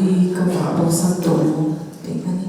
hi ka ma bo sang to mo te ani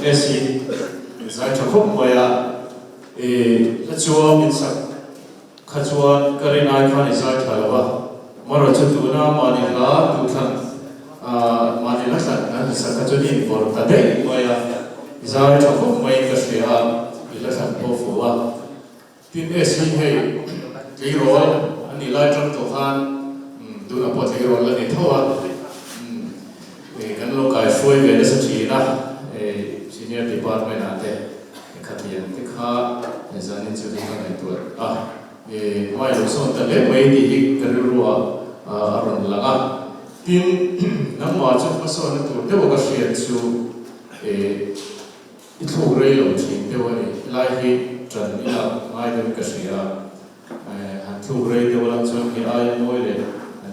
esi zai thakop maya lachuwa min sak khachuan karina khan izai thalawa maro chutuna manila tuthan manila than na sakachuni for tade maya izai thakop mai kashia ila than pofuwa tin esi he leirol ani lai tram to khan duna pot leirol la ni thawa kan lo kai foi ve sa china senior department ate khatian te kha zanin chu ding ngai tu mai lo son ta le mai di hik karurwa aron langa tin nang ma chu paso na tu de wa ka share chu I thu rei lo chin te wa ni lai hi tran ila mai de ka share han thu rei de wa chu ki ai moi le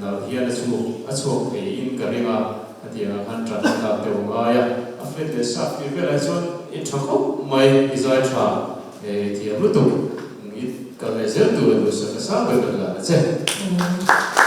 na hian chu a chu ke in ka ringa atia han tran ta te wa ya a fe de sa fi ve la chu I thako mai izai tha ti ru tu I ka le zel tu sa sa ba la che